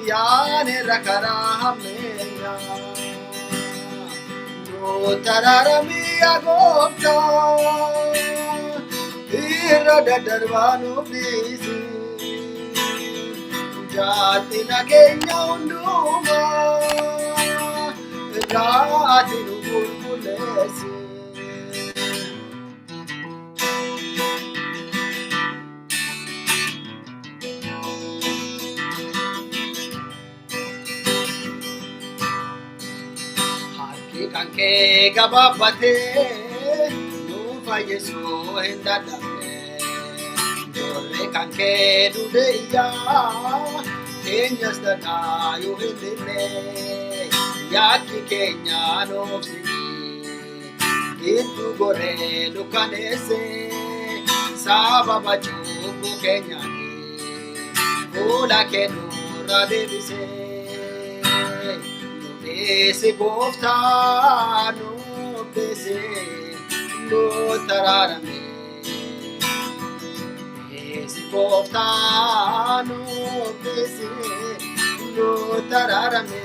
yaanirra karaa hammeenya. Tararami agofta, irra dadarbanu bisi. Jaalina keenya hundumaa raati nu qulqulleessi. Kanke gababate nufa Yesu endadame Jole kanke dudeya Kenyas dana yuhindine Yaki Kenya nofsini Itu gore dukanese Sababa chubu Kenyani Ula kenura devise Esi gofta no bese no tararame. Esi gofta no bese no tararame.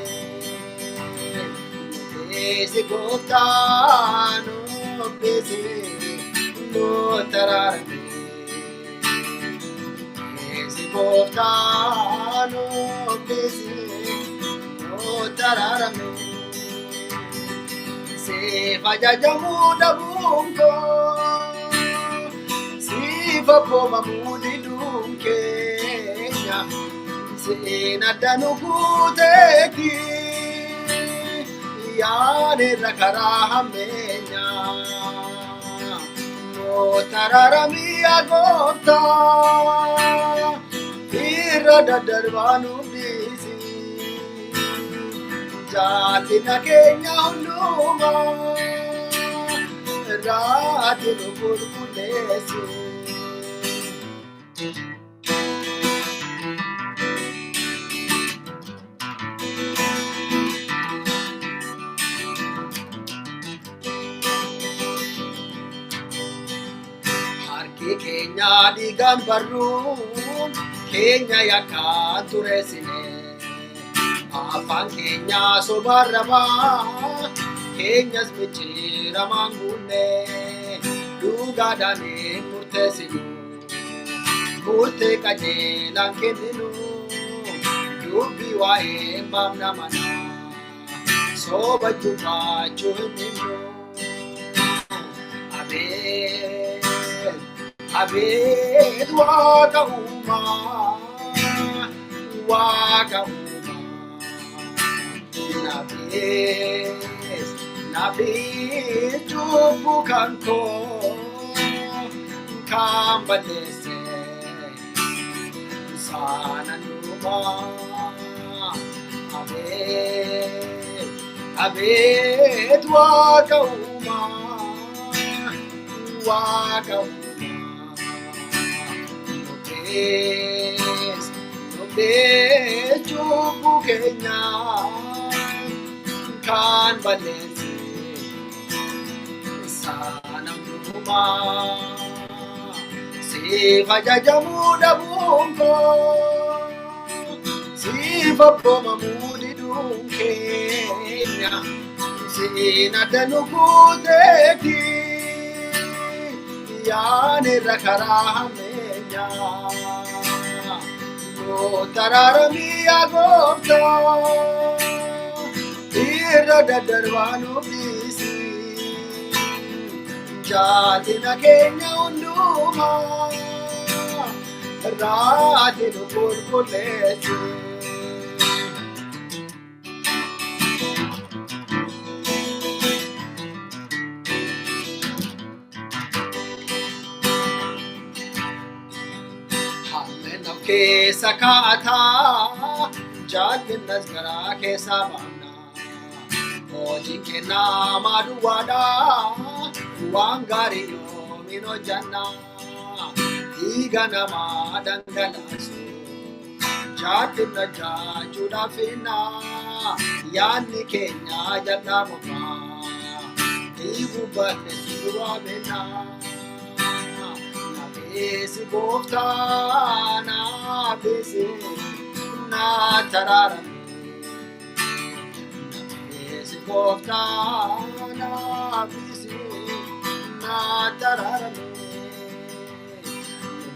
Esi gofta no bese no tararame. Esi gofta no bese. Tararame, se fajajamu dabunko, si vapomamu didunkenya, se nadanu kuteki, yaanirra karaa hammeenyaa noo tararamii agooftaa irra daddarbaa nuuf dhiisi jaalina keenya hundumaa irraati nu qulqulleessi. Keenya dhiigaan barruun keenya yakkaan tureessine afaan keenya sobaarrabaa keenyas micciiramaan guunne dhugaadhaan murteessinu murtee qajeelaan kenninu dubbii waa'ee maamna manaa soba jubbaachuu hin himnu. Abet Waaqa uumaa nabees cubbuu kan koo kan balleesse saana nuumaa abet Waaqa uumaa Nobees cubbuu keenya kan balleesse saana hundumaa siif ajajamuu dhabuun koo siif abboomamuu diduun keenya siin adda nu guuteeti yaanirra karaa hammeenyaa noo tararamii agooftaa irra daddarbaa nuuf dhiisi jaalina keenya hundumaa irraati nu qulqulleessi. Keessa kaataa jaalinnas garaa keessa baana hojii kennaa maaduwaadhaa waan gaarii yoomiin hojjanna dhiiga namaa dhangalaasu jaalinna jaachuudhaaf finna yaadni keenya jallaa mukaa dhiigu balleessu waamena. Nabeesi gooftaa nabeesi na taraarame nabeesi gooftaa nabeesi na taraarame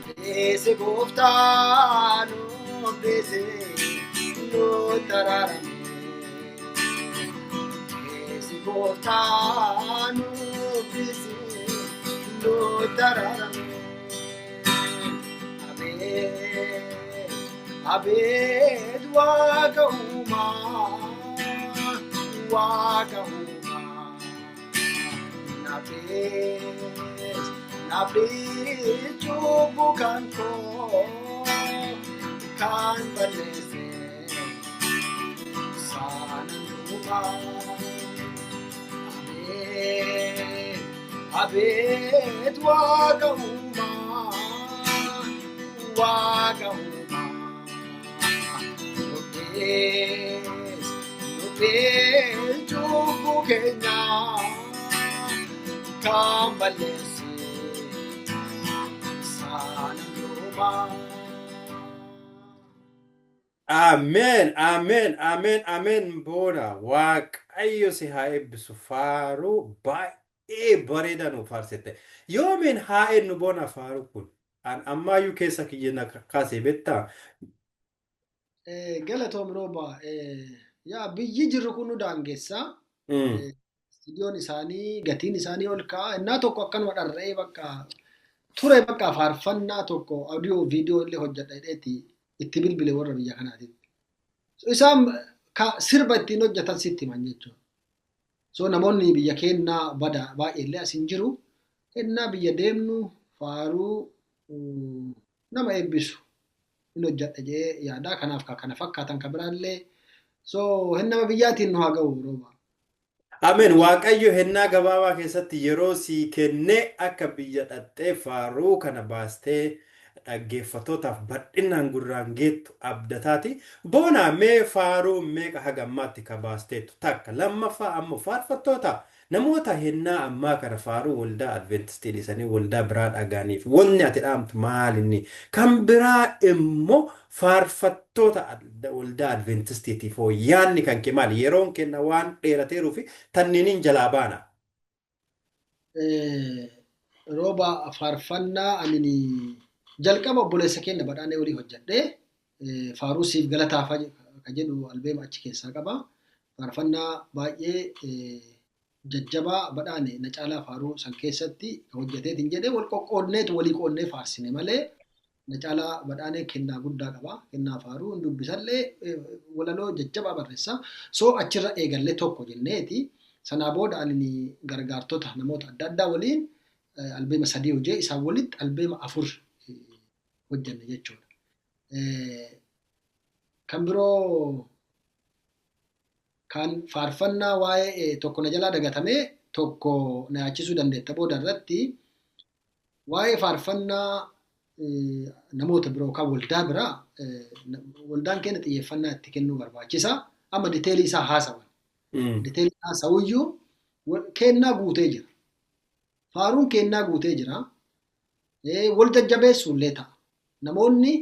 nabeesi gooftaa nabeesi no taraarame nabeesi gooftaa nabeesi no taraarame. Abet Waaqa uumaa nabees cubbuu kan koo kan balleesse saana hundumaa abet Waaqa uumaa Nobees cubbuu keenya kan balleesse saana hundumaa. Ameen, ameen, ameen, ameen. Booda Waaqayyo si haa eebbisu. Faaruu baay'ee bareedaa nu faarsite. Yoomiin haa eenyu boona faaruu kun? An ammayyuu keessa kiyya kaasee beektaa? Galatoom rooba yaa biyyi jirru kun nu daangessaa istiidiyoon isaanii gatiin isaanii ol ka'a innaa tokko akkanuma dharra'ee bakka ture bakka faarfannaa tokko audio viidiyoo illee hojjedha jedheeti itti bilbile warra biyya kanaatitti. Isaan sirba ittiin hojjetan sitti himan jechuudha. So namoonni biyya keenyaa baay'eellee as hin jiru. Innaa biyya deemnu faaruu nama eebbisu hin hojjedha jedhee yaada. Kanaaf kana fakkaatan kan biraallee. So hin nama biyyaatiin nu haa ga'u rooba. Ameen. Waaqayyo hennaa gabaabaa keessatti yeroo sii kennee akka biyya dhattee faaruu kana baastee dhaggeeffattootaaf bal'inaan gurraan geettu abdataati. Boona mee faaruu meeqa hagammaatti ka baasteetu takka. Lammaffaa ammoo faarfattoota namoota hennaa ammaa kana faaruu waldaa Adventistii dhiisanii waldaa biraa dhagaaniif wanni ati dhaamtu maalinni? Kan biraa immoo faarfattoota waldaa Adventistiitiif hoo yaanni kan kee maali? Yeroon kenna waan dheerateeruu fi tanniiniin jalaa baana. Rooba faarfannaa ani jalqaba obboleessa keenya badhaanee olii hojjedhee faaruu siif galataa ka jedhu albeema achi keessaa qaba. Faarfannaa baay'ee jajjabaa badhaane na caalaa faaruu san keessatti hojjeteetiin jedhee wal qoqqoodneetu walii qoodnee faarsine malee na caalaa badhaanee kennaa guddaa qaba. Kennaa faaruu hin dubbisallee walaloo jajjabaa barreessa. So achirra eegallee tokko jenneeti. Sanaa booda ani gargaartota namoota adda addaa waliin albeema 3 hojjee isaan walitti albeema 4 hojjenne jechuudha. Kan biroo kan faarfannaa waa'ee tokko na jalaa dagatamee tokko na yaachisuu dandeetta booda irratti waa'ee faarfannaa namoota biroo kan waldaa biraa waldaan keenya xiyyeeffannaa itti kennuu barbaachisa. Amma diteelii isaa haasawan. Diteelii haasawuyyuu kennaa guutee jira. Faaruun kennaa guutee jira. Wal jajjabeessuullee ta'a. Namoonni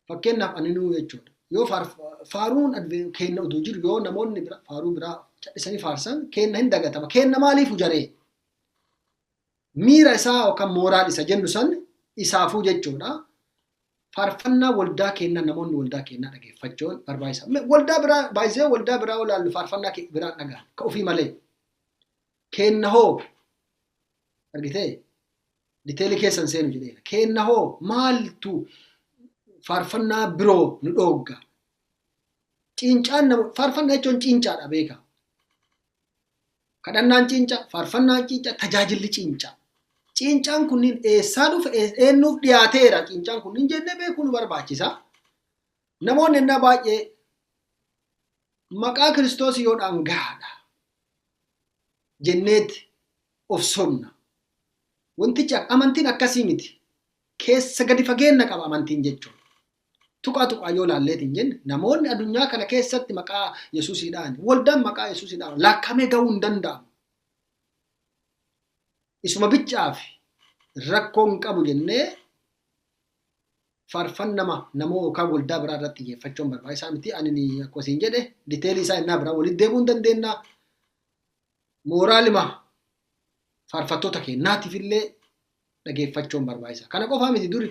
fakkeenyaaf aninuu jechuudha. Yoo faaruun kenna utuu jiru yoo namoonni faaruu biraa cadhisanii faarsan kenna hin dagatama. Kenna maaliif ujaree? Miira isaa yookaan mooraal isa jennu san isaafuu jechuudha. Faarfannaa waldaa kenna namoonni waldaa kennaa dhageeffachuun barbaachisa. Waldaa biraa baay'isee waldaa biraa olaallu faarfannaa biraa dhagaan ka ofii malee. Kenna hoo argitee diteelii keessan seenu jedheera. Kenna hoo maaltu faarfannaa biroo nu dhoogga? Cincaan faarfannaa jechuun cincaadha beeka. Kadhannaan cinca, faarfannaan cinca, tajaajilli cinca. Cincaan kunniin eessaa dhufe eenyuuf dhiyaateera? Cincaan kunniin jennee beekuu nu barbaachisa. Namoonni innaa baay'ee maqaa Kiristoos yoodhaan gahaadha jenneeti of sobna. Wantichi amantiin akkasii miti. Keessa gadi fageenya qaba amantiin jechuudha. Tuqaa yoo laalleetiin jenne namoonni addunyaa kana keessatti maqaa Yesuusiidhaan waldaan maqaa Yesuusiidhaan laakkamee gahuu hin danda'amu. Isuma bichaaf rakkoon qabu jennee faarfannama namoo yookaan waldaa biraa irratti xiyyeeffachuun barbaachisaa miti. Ani akkasiin jedhe diteelii isaa innaa biraa walitti deemuu hin dandeenya. Mooraalima faarfattoota keenyaatiif illee dhageeffachuun barbaachisa. Kana qofaa miti duri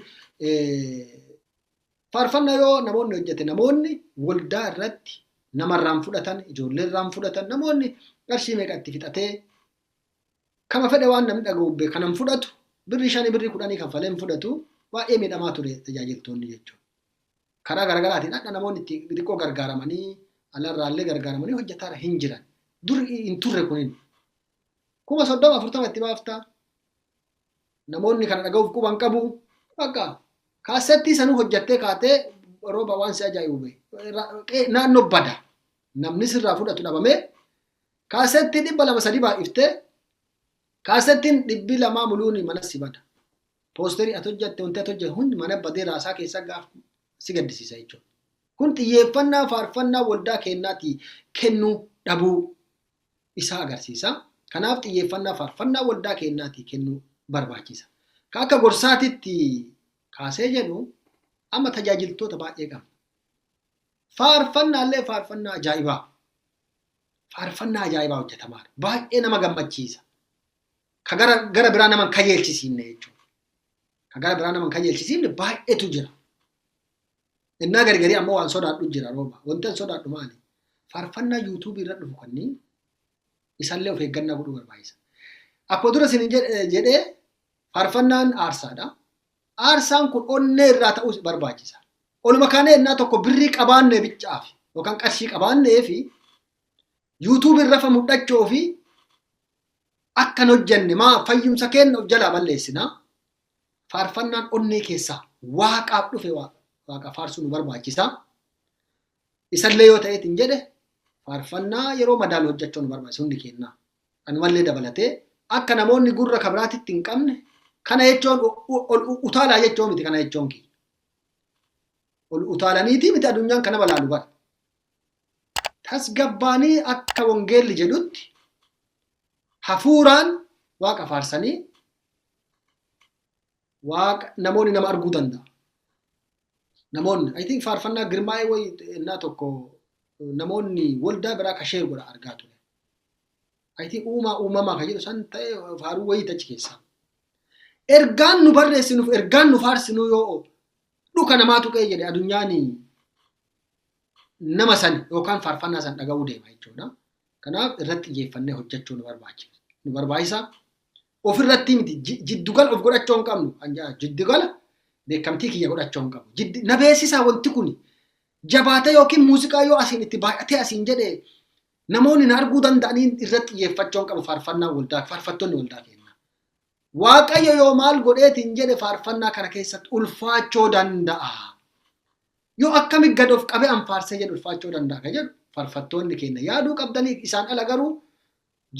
faarfannaa yoo namoonni hojjete namoonni waldaa irratti namarraan fudhatan ijoollee irraan fudhatan namoonni qarshii meeqa itti fixatee kama fedhe waan namni dhaga'u kanan fudhatu birrii 5 birrii 10 kanfaleen fudhatu baay'ee miidhamaa ture tajaajiltoonni jechuudha. Karaa garaagaraatiin hadha namoonni itti xiqqoo gargaaramanii alarraallee gargaaramanii hojjetaara hin jiran. Dur hin turre kunin. 30-40 itti baaftaa. Namoonni kana dhaga'uuf quban qabu bakka kaasettii sanuu hojjettee kaatee rooba waan si ajaa'ibu naannoo bada. Namni sirraa fudhatu dhabamee kaasettii 200-3 baay'iftee kaasettiin 200 muluun mana si bada. Poosterii ati hojjette wanti ati hojjette hundi mana badee raasaa keessa gaaf si gaddisiisa jechuudha. Kun xiyyeeffannaa faarfannaa waldaa keenyaatti kennuu dhabuu isaa agarsiisa. Kanaaf xiyyeeffannaa faarfannaa waldaa keenyaatti kennuu barbaachisa. Akka gorsaatitti kaasee jedhu amma tajaajiltoota baay'ee qaba. Faarfannaallee faarfannaa ajaa'ibaa. Faarfannaa ajaa'ibaa hojjetamaadha. Baay'ee nama gammachiisa. Ka gara biraa nama hin kajeelchisiifne jechuudha. Ka gara biraa nama hin kajeelchisiifne baay'eetu jira. Innaa gargarii ammoo waan sodaadhu jira rooba. Wanti an sodaadhu maali? Faarfannaa yuutuubii irra dhufu kanneen isallee of eeggannaa godhuu barbaachisa. Akkuma dura isin jedhee faarfannaan aarsaadha. Aarsaan kun onnee irraa ta'uu barbaachisa. Oluma kaanee innaa tokko birrii qabaannee bichaaf yookaan qarshii qabaannee fi yuutuubii irra mul'achuu fi Akkan hojjenne maa fayyumsa kenna of jalaa balleessina. Faarfannaan onnee keessaa waaqaaf dhufe waaqa faarsuu nu barbaachisa. Isallee yoo ta'eetiin jedhe faarfannaa yeroo madaalu hojjechuu nu barbaachisa hundi kenna. Anumallee dabalatee akka namoonni gurra kabiraatitti hin qabne kana jechuun ol utaalaa jechuu miti kana jechuun kiyya. Ol utaalaniitii miti addunyaan kana balaalu bara. Tasgabbaanii akka wangeelli jedhutti hafuuraan waaqa faarsanii waaqa namoonni nama arguu danda'a. Namoonni I think faarfannaa girmaa'ee wayii innaa tokko namoonni waldaa biraa kashee godha argaa ture. I think uumamaa kan jedhu san ta'e faaruu wayii achi keessaa. Ergaan nu barreessinuuf ergaan nu faarsinu yoo dhuka namaatu qe'ee jedhe addunyaan nama san yookaan faarfannaa san dhaga'uu deema jechuudha. Kanaaf irratti xiyyeeffannee hojjechuu nu barbaachisa. Nu barbaachisa. Ofirratti miti jiddugala of godhachuu hin qabnu. Jiddugala beekamtii kiyya godhachuu hin qabnu. Na beeksisaa wanti kun jabaatee yookiin muuziqaa yoo asiin itti baay'atee asiin jedhee namoonni na arguu danda'anii irratti xiyyeeffachuu hin qabu faarfannaa waldaa faarfattoonni waldaa kenna. Waaqayyo yoo maal godheetiin jedhe faarfannaa kana keessatti ulfaachuu danda'a. Yoo akkami gad of qabee anfaarsee jedhu ulfaachuu danda'a kan jedhu faarfattoonni kenna yaaduu qabdanii isaan ala garuu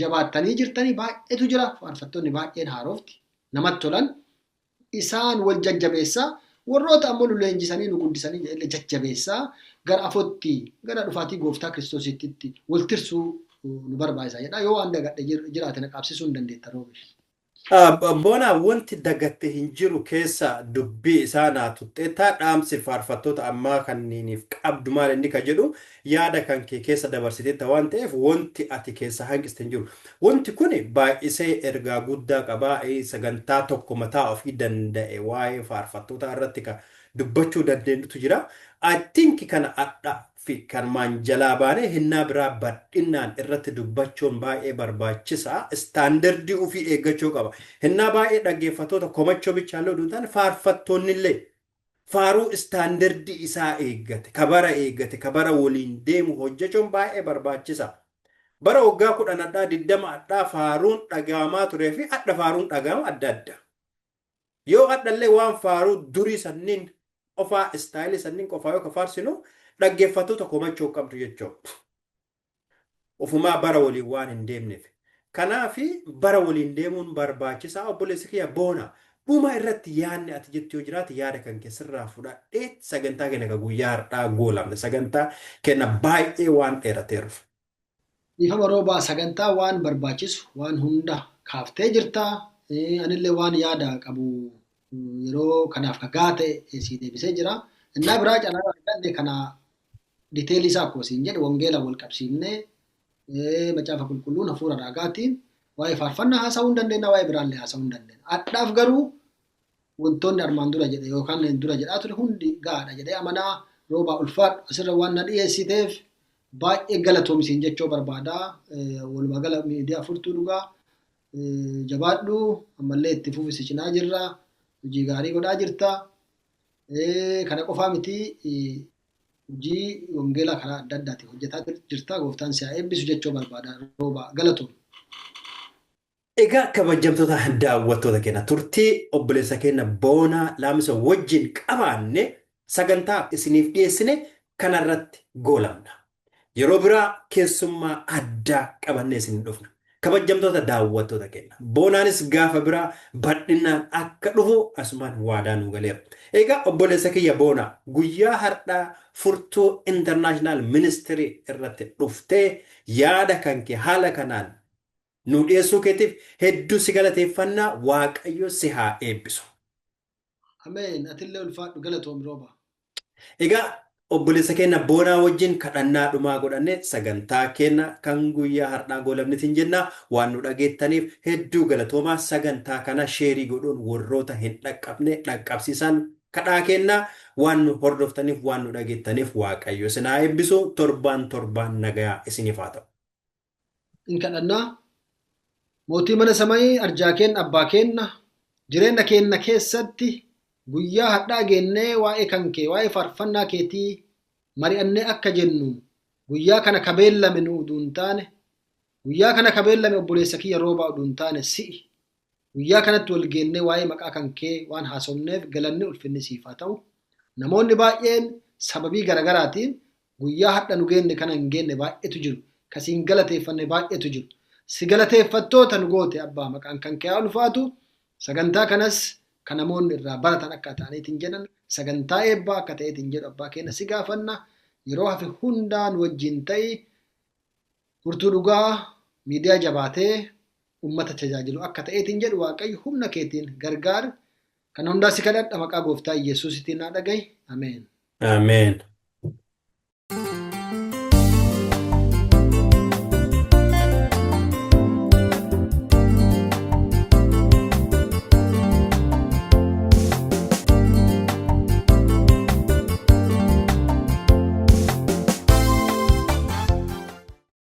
jabaattanii jirtanii baay'eetu jira faarfattoonni baay'een haarofti namatti tolan isaan wal jajjabeessaa warroota ammoo nu leenjisanii nu guddisanii jajjabeessaa gara afootti gara dhufaatii gooftaa kiristoositti wal tirsuu nu barbaachisa jedha yoo waan dagadhe jiraate na qaabsisuu hin dandeetta roobesh. Boonaa wanti dagatte hin jiru keessa dubbii isaa naa tuxxeettaa dhaamsi faarfattoota ammaa kanniiniif qabdu maal inni ka jedhu yaada kan kee keessa dabarsiteetta waan ta'eef wanti ati keessa hanqiste hin jiru. Wanti kun baay'isee ergaa guddaa qabaa sagantaa tokko mataa ofii danda'e waa'ee faarfattoota irratti ka dubbachuu dandeenyutu jira. I think kana adda fi kan jalaa baanee hinnaa biraa badhinaan irratti dubbachuun baay'ee barbaachisaa istaandardii ofii eeggachuu qaba. Hinnaa baay'ee dhaggeeffattoota komachoo bichaallee oduu taane faarfattoonnillee faaruu istaandardii isaa eeggate kabara waliin deemu hojjechuun baay'ee barbaachisaa. Bara waggaa 10 faaruun dhagahamaa turee fi adda faaruun dhagahamu adda adda. Yoo addallee waan faaruu durii sanniin qofaa istaayilii sanniin qofaa yoo ka faarsinu dhaggeeffattoota komachuu qabdu jechuudha. Ofumaa bara waliin waan hin deemneef. Kanaaf bara waliin deemuun barbaachisaa obboleessi kiyya boona. Dhuma irratti yaadni ati jettu yoo jiraate yaada kan keessirraa fudhadhee sagantaa keenya guyyaa har'aa goolamne sagantaa keenya baay'ee waan dheerateeruuf. Dhiifama roobaa sagantaa waan barbaachisu waan hunda kaaftee jirta. Anillee waan yaada qabu yeroo kanaaf kagaa ta'e sii deebisee jira. Innaa biraa calaa arganne kana diteelii isaa akkuma siin jedhe wangeela wal qabsiifnee macaafa qulqulluun hafuura raagaatiin waa'ee faarfannaa haasa'uu hin dandeenya waa'ee biraallee haasa'uu hin dandeenya. Adhaaf garuu wantoonni armaan dura jedhe yookaan dura jedhaa ture hundi gaadha jedhee amanaa roobaa ulfaadhu asirra waan na dhiyeessiteef baay'ee galatoomsiin jechuu barbaada. Walumaa gala miidiyaa furtuu dhugaa jabaadhu ammallee itti fufisi cinaa jirra hojii gaarii godhaa jirta. Kana qofaa miti hojii wangeelaa karaa adda addaatiin hojjetaa jirta gooftaan si'a eebbisu jechuu barbaada roobaa galatoom. Egaa kabajamtoota daawwattoota keenya turtii obboleessa keenya boonaa laamisa wajjin qabaanne sagantaa isiniif dhiyeessine kanarratti goolamna. Yeroo biraa keessummaa addaa qabannee isin dhufna. Kabajamtoota daawwattoota keenya boonaanis gaafa biraa badhinaan akka dhufu asumaan waadaa nu galeera. Egaa obboleessa kiyya boonaa guyyaa har'aa furtuu international ministry irratti dhuftee yaada kan kee haala kanaan nu dhiyeessuu keetiif hedduu si galateeffannaa waaqayyo si haa eebbisu. Ameen atillee ulfaadhu galatoom rooba. Egaa obboleessa keenya boonaa wajjin kadhannaa dhumaa godhanne sagantaa keenya kan guyyaa har'aa goolamnitiin jenna waan nu dhageettaniif hedduu galatoomaa sagantaa kana sheerii godhuun warroota hin dhaqqabne dhaqqabsiisan kadhaa keenya waan nu hordoftaniif waan nu dhageettaniif waaqayyo isin haa eebbisu torbaan nagaa isiniif haa ta'u. In kadhannaa mootii mana samii arjaa keenya abbaa keenya jireenya keenya keessatti guyyaa har'aa geennee waa'ee kan kee waa'ee faarfannaa keetii mari'annee akka jennu guyyaa kana kabeellame nu duun taane Guyyaa kana kabeellame obboleessa kiyya roobaa oduu hin taane si'i. Guyyaa kanatti wal geennee waa'ee maqaa kan kee waan haasofneef galanni ulfinni siif haa ta'u. Namoonni baay'een sababii garaagaraatiin guyyaa hadha nu geenne kana hin geenne baay'eetu jiru. Kasiin galateeffanne baay'eetu jiru. Si galateeffattoota nu goote abbaa maqaan kan kee haa ulfaatu. Sagantaa kanas kan namoonni irraa baratan akka ta'aniitiin jedhan sagantaa eebbaa akka ta'eetiin jedhu abbaa keenya si gaafanna. Yeroo hafe hundaan wajjin ta'i furtuu dhugaa miidiyaa jabaatee ummata tajaajilu akka ta'eetiin jedhu Waaqayyo humna keetiin gargaar. Kan hundaa si kadhadha maqaa gooftaa Yesuusitiin haa dhagahi. Ameen. Ameen.